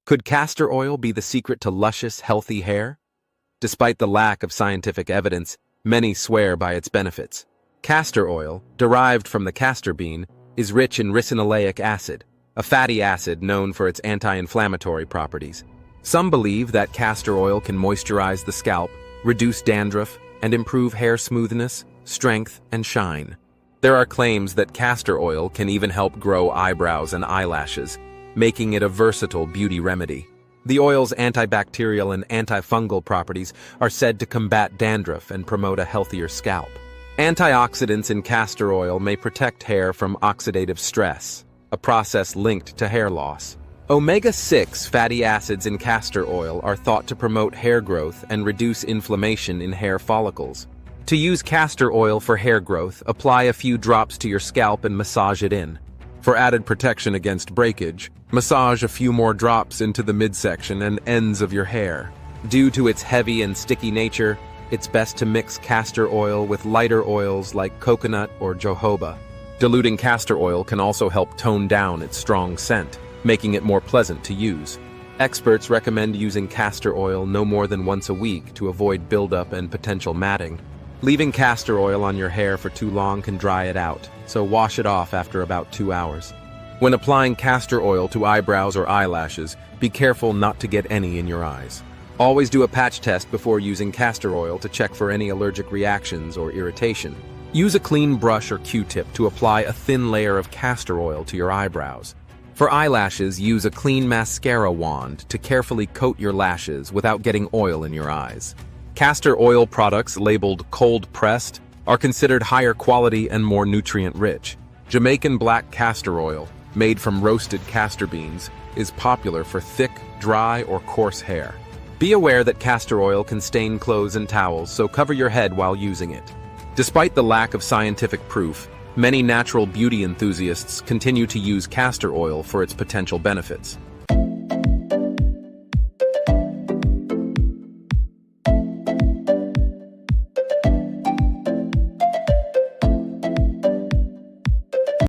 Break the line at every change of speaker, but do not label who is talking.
Could castor oil be the secret to luscious, healthy hair? Despite the lack of scientific evidence, many swear by its benefits. Castor oil, derived from the castor bean, is rich in ricinoleic acid, a fatty acid known for its anti-inflammatory properties. Some believe that castor oil can moisturize the scalp, reduce dandruff, and improve hair smoothness, strength, and shine. There are claims that castor oil can even help grow eyebrows and eyelashes, making it a versatile beauty remedy. The oil's antibacterial and antifungal properties are said to combat dandruff and promote a healthier scalp. Antioxidants in castor oil may protect hair from oxidative stress, a process linked to hair loss. Omega-6 fatty acids in castor oil are thought to promote hair growth and reduce inflammation in hair follicles. To use castor oil for hair growth, apply a few drops to your scalp and massage it in. For added protection against breakage, massage a few more drops into the midsection and ends of your hair. Due to its heavy and sticky nature, it's best to mix castor oil with lighter oils like coconut or jojoba. Diluting castor oil can also help tone down its strong scent, making it more pleasant to use. Experts recommend using castor oil no more than once a week to avoid buildup and potential matting. Leaving castor oil on your hair for too long can dry it out, so wash it off after about 2 hours. When applying castor oil to eyebrows or eyelashes, be careful not to get any in your eyes. Always do a patch test before using castor oil to check for any allergic reactions or irritation. Use a clean brush or Q-tip to apply a thin layer of castor oil to your eyebrows. For eyelashes, use a clean mascara wand to carefully coat your lashes without getting oil in your eyes. Castor oil products labeled cold-pressed are considered higher quality and more nutrient-rich. Jamaican black castor oil, made from roasted castor beans, is popular for thick, dry, or coarse hair. Be aware that castor oil can stain clothes and towels, so cover your head while using it. Despite the lack of scientific proof, many natural beauty enthusiasts continue to use castor oil for its potential benefits.